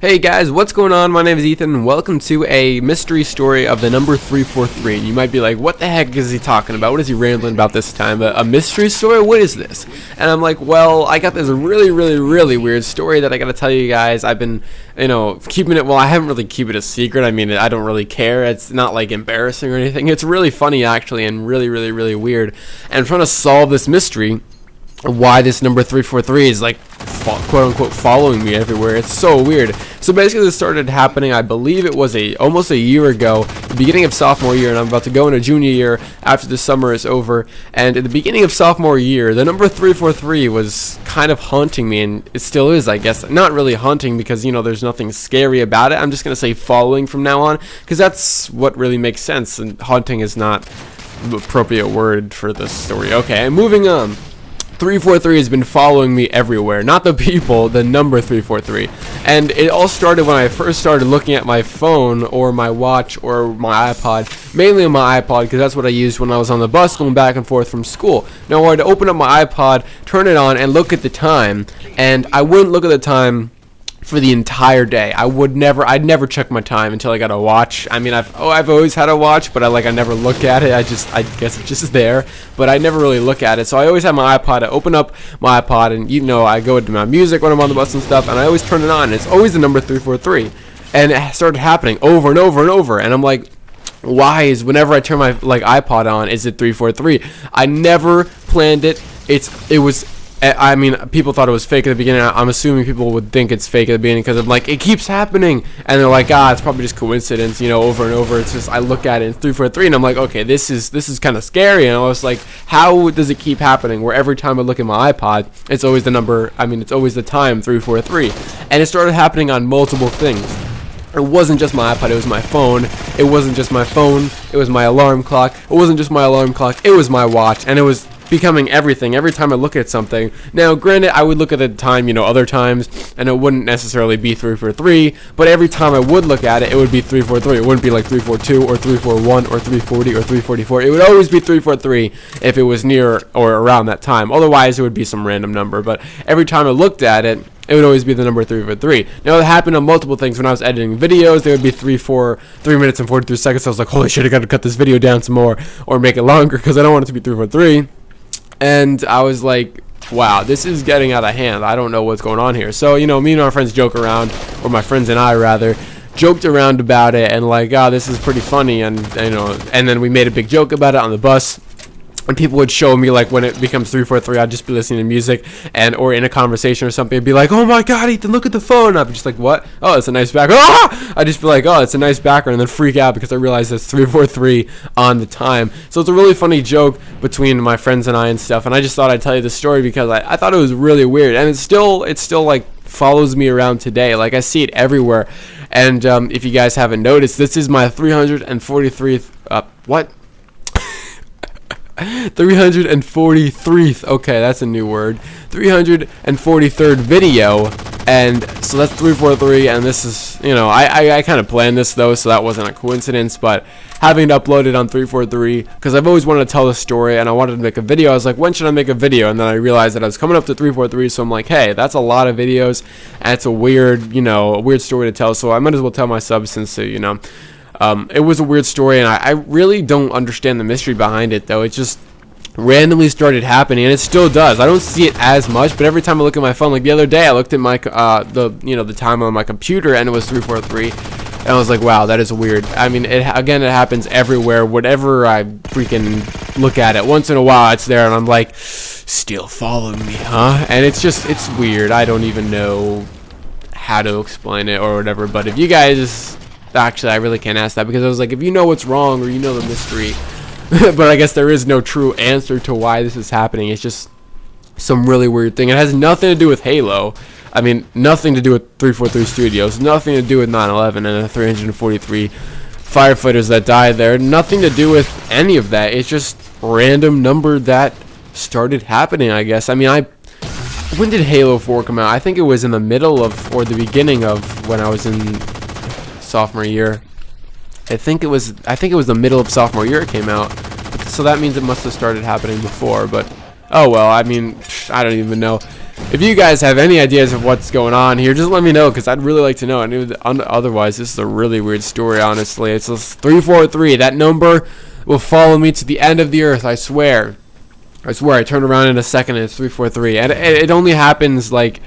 Hey guys, what's going on? My name is Ethan and welcome to a mystery story of the number 343. And you might be like, what the heck is he talking about? What is he rambling about this time? A mystery story? What is this? And I'm like, well, I got this really weird story that I gotta tell you guys. I've been, keeping it, well, I haven't really kept it a secret. I mean, I don't really care. It's not like embarrassing or anything. It's really funny actually and really weird. And I'm trying to solve this mystery. Why this number 343 is like quote unquote following me everywhere. It's so weird. So basically this started happening, I believe it was almost a year ago, the beginning of sophomore year, and I'm about to go into junior year after the summer is over. And at the beginning of sophomore year, the number 343 was kind of haunting me, and it still is, I guess. Not really haunting because there's nothing scary about it. I'm just gonna say following from now on because that's what really makes sense, and haunting is not the appropriate word for this story. Okay, moving on. 343 has been following me everywhere. Not the people, the number 343. And it all started when I first started looking at my phone or my watch or my iPod. Mainly on my iPod because that's what I used when I was on the bus going back and forth from school. Now I'd open up my iPod, turn it on, and look at the time. And I wouldn't look at the time for the entire day. I'd never check my time until I got a watch. I mean, I've always had a watch, but I never look at it. I guess it's just there, but I never really look at it. So I always have my iPod. I open up my iPod, and I go into my music when I'm on the bus and stuff, and I always turn it on. And it's always the number 343, and it started happening over and over. And I'm like, why is whenever I turn my iPod on, is it 343? I never planned it. It was. I mean, people thought it was fake at the beginning. I'm assuming people would think it's fake at the beginning because I'm like, it keeps happening, and they're like, it's probably just coincidence, over and over. It's just I look at it, it's 343, and I'm like, okay, this is kind of scary. And I was like, how does it keep happening? Where every time I look at my iPod, it's always the number. I mean, it's always the time 343, and it started happening on multiple things. It wasn't just my iPod, it was my phone. It wasn't just my phone, it was my alarm clock. It wasn't just my alarm clock, it was my watch, and it was becoming everything every time I look at something. Now granted, I would look at the time other times, and it wouldn't necessarily be 343, but every time I would look at it, it would be 343. It wouldn't be like 342 or 341 or 340 or 344. It would always be 343 if it was near or around that time. Otherwise it would be some random number, but every time I looked at it, it would always be the number 343. Now, it happened on multiple things. When I was editing videos, they would be 3 minutes and 43 seconds. I was like, holy shit, I gotta cut this video down some more or make it longer because I don't want it to be 343. And I was like, wow, this is getting out of hand. I don't know what's going on here. So, me and our friends joke around, or my friends and I rather, joked around about it and like, this is pretty funny. And, and then we made a big joke about it on the bus. And people would show me, like, when it becomes 343, I'd just be listening to music or in a conversation or something. I'd be like, oh my god, Ethan, look at the phone. I'd be just like, what? Oh, it's a nice background. I'd just be like, oh, it's a nice background, and then freak out because I realized it's 343 on the time. So it's a really funny joke between my friends and I and stuff. And I just thought I'd tell you the story because I thought it was really weird. And it's still like follows me around today. Like, I see it everywhere. And if you guys haven't noticed, this is my 343th, 343th, okay, that's a new word, 343rd video, and so that's 343, and this is, I kind of planned this though, so that wasn't a coincidence, but having it uploaded on 343, because I've always wanted to tell this story, and I wanted to make a video. I was like, when should I make a video? And then I realized that I was coming up to 343, so I'm like, hey, that's a lot of videos, and it's a weird, a weird story to tell, so I might as well tell my substance, so, it was a weird story, and I really don't understand the mystery behind it, though. It just randomly started happening, and it still does. I don't see it as much, but every time I look at my phone, like the other day, I looked at my the time on my computer, and it was 343, and I was like, wow, that is weird. I mean, it happens everywhere. Whatever I freaking look at it, once in a while, it's there, and I'm like, still following me, huh? And it's weird. I don't even know how to explain it or whatever. But if you guys... Actually, I really can't ask that because I was like, if you know what's wrong or the mystery, but I guess there is no true answer to why this is happening. It's just some really weird thing. It has nothing to do with Halo. I mean, nothing to do with 343 Studios. Nothing to do with 9/11 and the 343 firefighters that died there. Nothing to do with any of that. It's just random number that started happening, I guess. I mean, when did Halo 4 come out? I think it was in the middle of, or the beginning of when I was in sophomore year. I think it was the middle of sophomore year it came out, so that means it must have started happening before. But oh well, I mean, I don't even know. if you guys have any ideas of what's going on here, just let me know, because I'd really like to know. I knew otherwise, this is a really weird story, honestly. It's just 343. That number will follow me to the end of the earth, I swear. I swear, I turn around in a second and it's 343. And it only happens, like,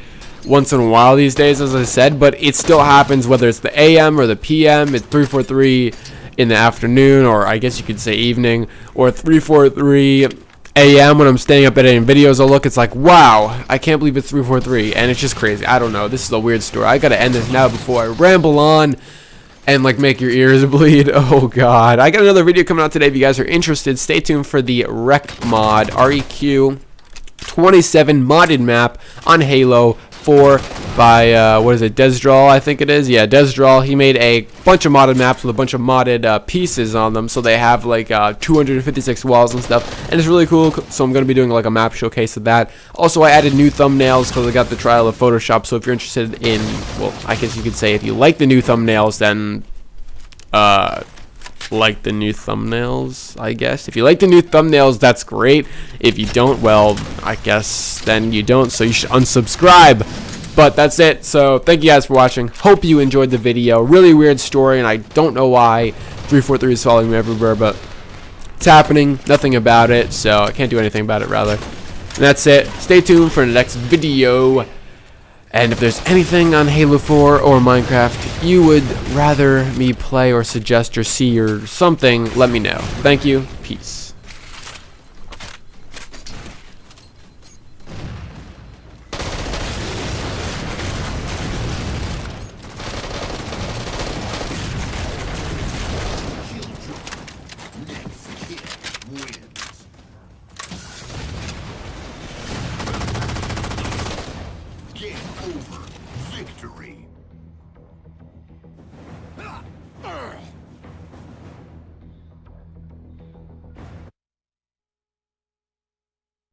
once in a while these days, as I said, but it still happens whether it's the AM or the PM. It's 343 in the afternoon, or I guess you could say evening, or 343 AM when I'm staying up editing videos. I'll look, it's like, wow, I can't believe it's 343, and it's just crazy. I don't know, this is a weird story. I gotta end this now before I ramble on and like make your ears bleed. Oh god. I got another video coming out today. If you guys are interested, stay tuned for the Rec mod, REQ 27 modded map on Halo 4 by what is it, Desdrawl, I think it is. Yeah, Desdrawl. He made a bunch of modded maps with a bunch of modded pieces on them, so they have like 256 walls and stuff, and it's really cool. So I'm going to be doing like a map showcase of that. Also, I added new thumbnails because I got the trial of Photoshop, so if you're interested in, well, I guess you could say if you like the new thumbnails, then like the new thumbnails, I guess. If you like the new thumbnails, that's great. If you don't, well, I guess then you don't, so you should unsubscribe. But that's it. So thank you guys for watching. Hope you enjoyed the video. Really weird story, and I don't know why 343 is following me everywhere, but it's happening. Nothing about it, so I can't do anything about it, rather. And that's it. Stay tuned for the next video. And if there's anything on Halo 4 or Minecraft you would rather me play or suggest or see or something, let me know. Thank you. Peace.